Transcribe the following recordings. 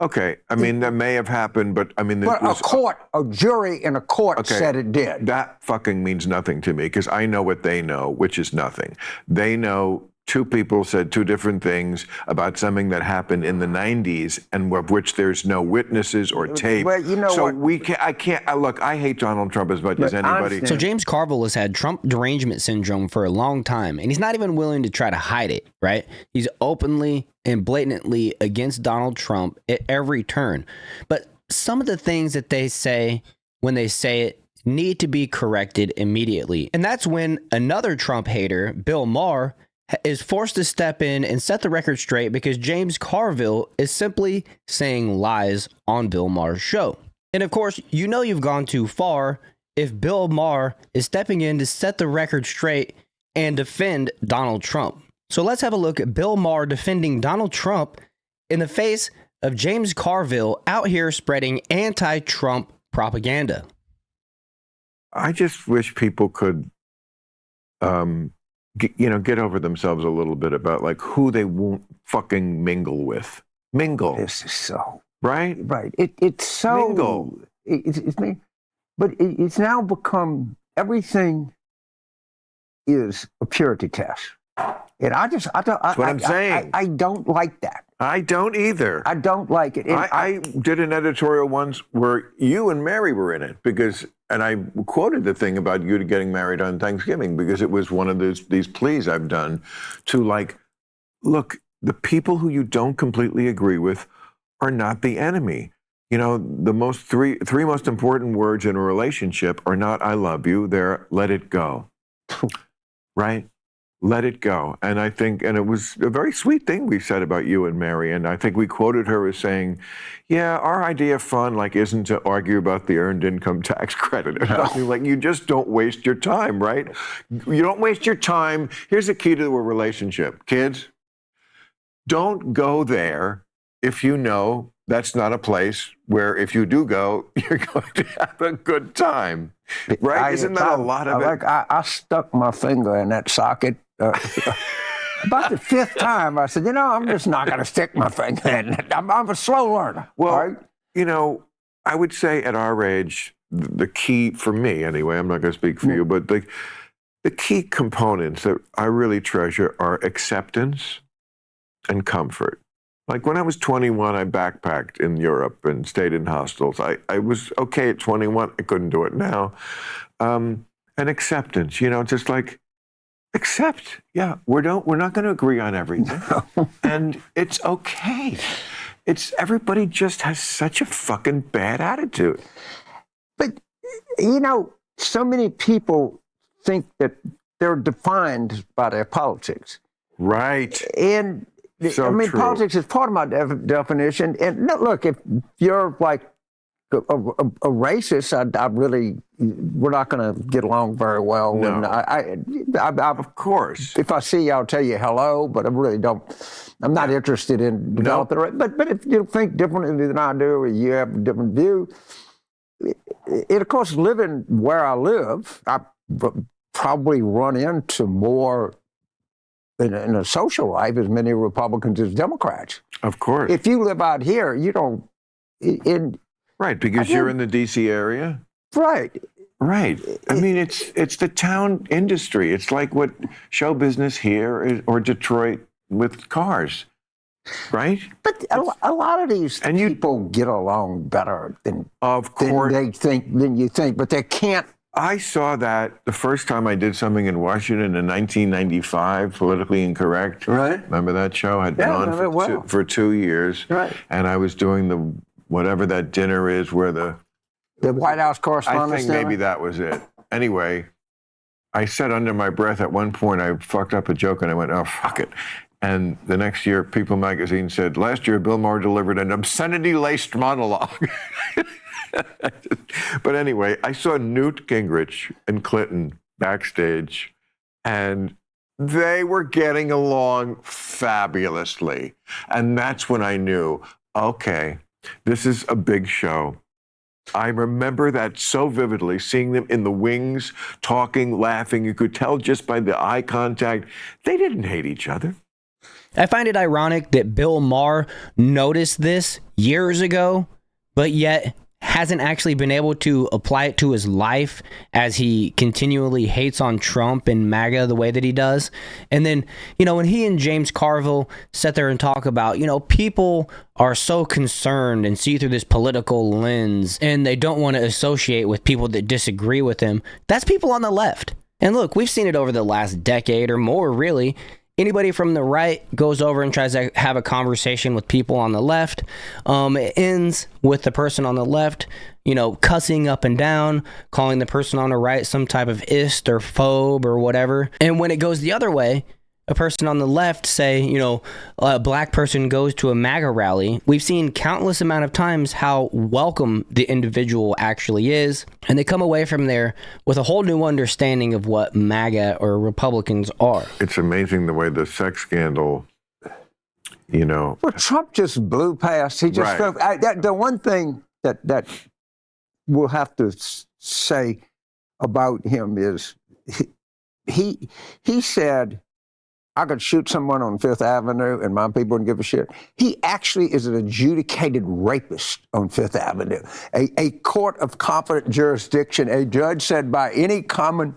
Okay, I mean, that may have happened, but I mean, But a jury in a court said it did. That fucking means nothing to me because I know what they know, which is nothing. They know two people said two different things about something that happened in the 90s and of which there's no witnesses or tape. Well, you know so what? I can't, look, I hate Donald Trump as much as anybody. So James Carville has had Trump derangement syndrome for a long time, and he's not even willing to try to hide it, right? He's openly and blatantly against Donald Trump at every turn. But some of the things that they say when they say it need to be corrected immediately. And that's when another Trump hater, Bill Maher, is forced to step in and set the record straight because James Carville is simply saying lies on Bill Maher's show. And of course, you know you've gone too far if Bill Maher is stepping in to set the record straight and defend Donald Trump. So let's have a look at Bill Maher defending Donald Trump in the face of James Carville out here spreading anti-Trump propaganda. I just wish people could get over themselves a little bit about like who they won't fucking mingle with. Mingle. This is so right. It's so mingle. But it's now become everything is a purity test, and I don't. That's what I'm saying. I don't like that. I don't either. I don't like it. I did an editorial once where you and Mary were in it and I quoted the thing about you getting married on Thanksgiving because it was one of these pleas I've done to like, look, the people who you don't completely agree with are not the enemy. You know, the three most important words in a relationship are not "I love you," they're "let it go." Right? Let it go. And I think, and it was a very sweet thing we said about you and Mary. And I think we quoted her as saying, yeah, our idea of fun, like, isn't to argue about the earned income tax credit. Like, you just don't waste your time, right? You don't waste your time. Here's the key to a relationship. Kids, don't go there if you know that's not a place where if you do go, you're going to have a good time. Right? Isn't that a lot of it? I stuck my finger in that socket. About the fifth time, I said, I'm just not going to stick my finger in it. I'm a slow learner. Well, right? I would say at our age, the key for me anyway, I'm not going to speak for you, but the key components that I really treasure are acceptance and comfort. Like when I was 21, I backpacked in Europe and stayed in hostels. I was okay at 21. I couldn't do it now. And acceptance, just like, accept. Yeah, we're not going to agree on everything. And it's okay. Everybody just has such a fucking bad attitude. But, so many people think that they're defined by their politics. Right. And true. Politics is part of my definition. And look, if you're like a racist, we're not going to get along very well. No. And of course. If I see you, I'll tell you hello, but I really don't. I'm not interested in developing it. But if you think differently than I do, or you have a different view, it of course, living where I live, I probably run into more in a social life as many Republicans as Democrats. Of course. If you live out here, you don't. Right, because you're in the D.C. area. Right. Right. I mean, it's the town industry. It's like what show business here is, or Detroit with cars, right? But a lot of these people get along better than you think, but they can't. I saw that the first time I did something in Washington in 1995, Politically Incorrect. Right. Remember that show? I'd been on for 2 years. Right. And I was doing whatever that dinner is where the White House correspondence. I think maybe that was it. Anyway, I said under my breath at one point, I fucked up a joke and I went, oh, fuck it. And the next year, People magazine said, last year, Bill Maher delivered an obscenity-laced monologue. But anyway, I saw Newt Gingrich and Clinton backstage, and they were getting along fabulously. And that's when I knew, okay, this is a big show. I remember that so vividly, seeing them in the wings, talking, laughing. You could tell just by the eye contact, they didn't hate each other. I find it ironic that Bill Maher noticed this years ago, but yet hasn't actually been able to apply it to his life as he continually hates on Trump and MAGA the way that he does. And then, when he and James Carville sit there and talk about, people are so concerned and see through this political lens and they don't want to associate with people that disagree with him. That's people on the left. And look, we've seen it over the last decade or more, really. Anybody from the right goes over and tries to have a conversation with people on the left. It ends with the person on the left, cussing up and down, calling the person on the right some type of ist or phobe or whatever. And when it goes the other way, a person on the left, say, a black person goes to a MAGA rally. We've seen countless amount of times how welcome the individual actually is. And they come away from there with a whole new understanding of what MAGA or Republicans are. It's amazing the way the sex scandal, Well, Trump just blew past. He just Right. the one thing that we'll have to say about him is he said, I could shoot someone on Fifth Avenue and my people wouldn't give a shit. He actually is an adjudicated rapist on Fifth Avenue. A court of competent jurisdiction, a judge said by any common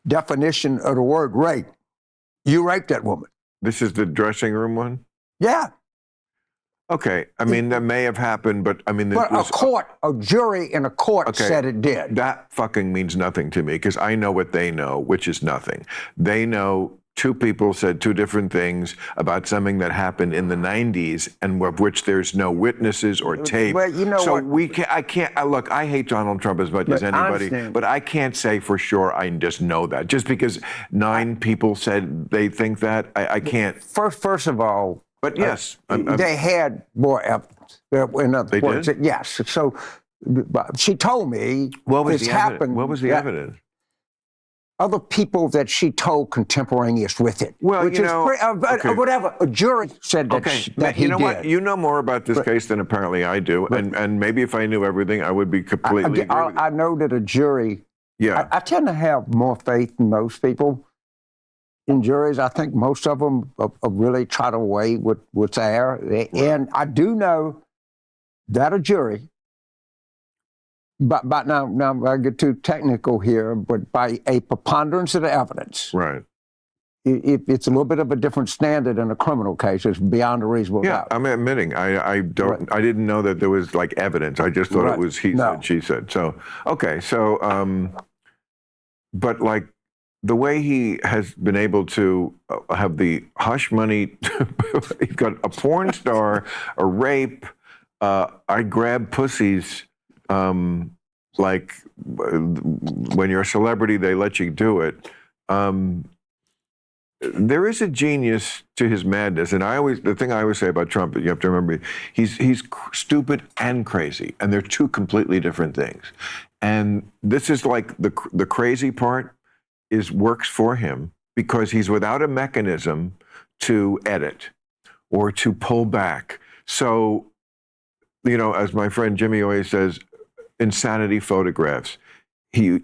definition of the word rape, you raped that woman. This is the dressing room one? Yeah. Okay. I mean, that may have happened, but I mean, But a jury in a court said it did. That fucking means nothing to me because I know what they know, which is nothing. They know two people said two different things about something that happened in the 90s and of which there's no witnesses or tape. Well, you know so what? I can't, look, I hate Donald Trump as much as anybody, but I can't say for sure I just know that. Just because 9 people said they think that, I can't. First of all, but yes. they had more evidence. In other words, did? Yes. So she told me What was this the happened. evidence? What was the evidence? Other people that she told contemporaneous with it. Well, which whatever. A jury said that, that he you know did. what? You know more about this case than apparently I do, and maybe if I knew everything, I would be completely. agree with you. I know that a jury. Yeah. I tend to have more faith in most people in juries. I think most of them really try to weigh what's there, and I do know that a jury. But now I get too technical here, but by a preponderance of the evidence, Right. It's a little bit of a different standard in a criminal case. It's beyond a reasonable doubt. I'm admitting I don't. I didn't know that there was like evidence. I just thought it was he said, she said. So okay, so but like the way he has been able to have the hush money, he's got a porn star, a rape. I grab pussies. Like when you're a celebrity, they let you do it. There is a genius to his madness, and the thing I always say about Trump, you have to remember, he's stupid and crazy, and they're two completely different things. And this is like the crazy part works for him because he's without a mechanism to edit or to pull back. So, as my friend Jimmy always says, insanity photographs. You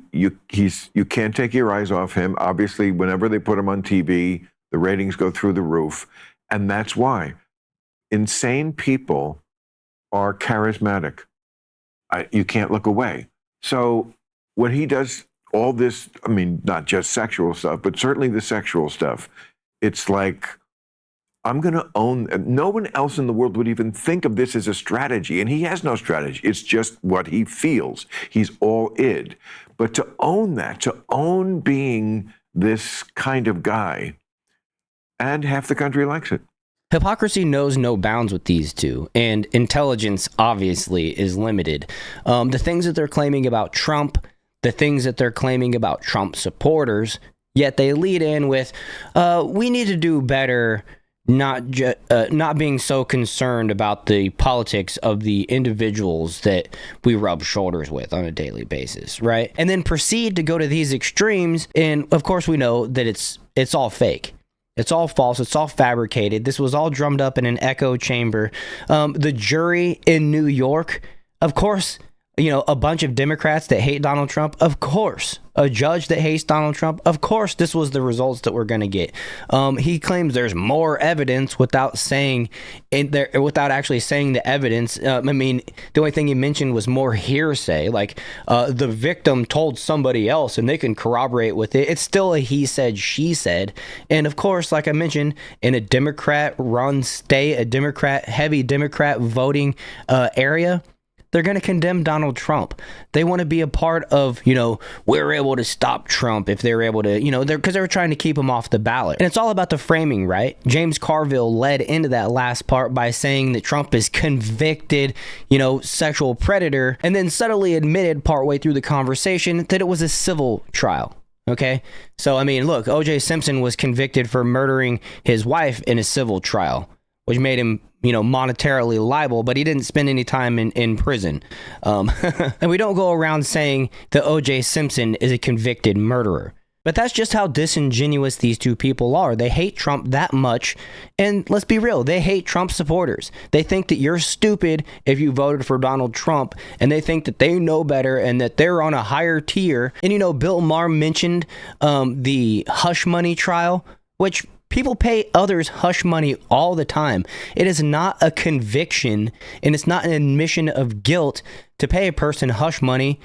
can't take your eyes off him. Obviously, whenever they put him on TV, the ratings go through the roof. And that's why insane people are charismatic. You can't look away. So when he does all this, I mean, not just sexual stuff, but certainly the sexual stuff, it's like, I'm going to own. No one else in the world would even think of this as a strategy, and he has no strategy. It's just what he feels. He's all id. But to own that, to own being this kind of guy, and half the country likes it. Hypocrisy knows no bounds with these two, and intelligence obviously is limited. The things that they're claiming about Trump, the things that they're claiming about Trump supporters, yet they lead in with, we need to do better. Not being so concerned about the politics of the individuals that we rub shoulders with on a daily basis, right? And then proceed to go to these extremes, and of course we know that it's all fake. It's all false. It's all fabricated. This was all drummed up in an echo chamber. The jury in New York, of course, a bunch of Democrats that hate Donald Trump? Of course. A judge that hates Donald Trump? Of course, this was the results that we're going to get. He claims there's more evidence without actually saying the evidence. I mean, the only thing he mentioned was more hearsay. Like the victim told somebody else and they can corroborate with it. It's still a he said, she said. And of course, like I mentioned, in a Democrat-run state, a heavy Democrat voting area, they're going to condemn Donald Trump. They want to be a part of, we're able to stop Trump if they're able to, because they're trying to keep him off the ballot. And it's all about the framing, right? James Carville led into that last part by saying that Trump is convicted, sexual predator, and then subtly admitted partway through the conversation that it was a civil trial. Okay. So, I mean, look, O.J. Simpson was convicted for murdering his wife in a civil trial, which made him, monetarily liable, but he didn't spend any time in prison. And we don't go around saying that O.J. Simpson is a convicted murderer. But that's just how disingenuous these two people are. They hate Trump that much. And let's be real, they hate Trump supporters. They think that you're stupid if you voted for Donald Trump, and they think that they know better and that they're on a higher tier. And Bill Maher mentioned the hush money trial, which people pay others hush money all the time. It is not a conviction, and it's not an admission of guilt to pay a person hush money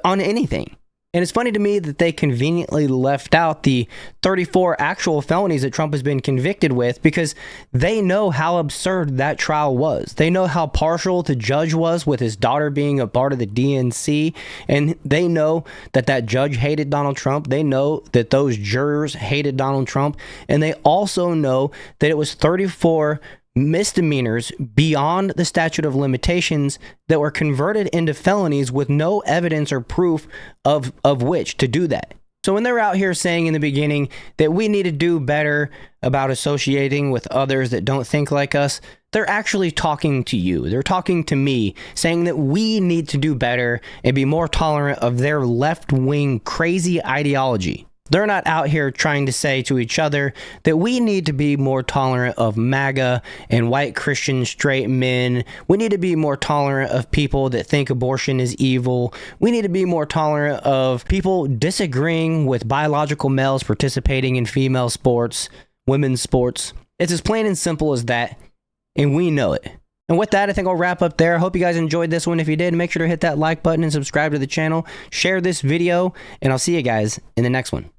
on anything. And it's funny to me that they conveniently left out the 34 actual felonies that Trump has been convicted with, because they know how absurd that trial was. They know how partial the judge was, with his daughter being a part of the DNC. And they know that that judge hated Donald Trump. They know that those jurors hated Donald Trump. And they also know that it was 34 misdemeanors beyond the statute of limitations that were converted into felonies with no evidence or proof of which to do that. So when they're out here saying in the beginning that we need to do better about associating with others that don't think like us, they're actually talking to you. They're talking to me, saying that we need to do better and be more tolerant of their left-wing crazy ideology. They're not out here trying to say to each other that we need to be more tolerant of MAGA and white Christian straight men. We need to be more tolerant of people that think abortion is evil. We need to be more tolerant of people disagreeing with biological males participating in female sports, women's sports. It's as plain and simple as that, and we know it. And with that, I think I'll wrap up there. I hope you guys enjoyed this one. If you did, make sure to hit that like button and subscribe to the channel. Share this video, and I'll see you guys in the next one.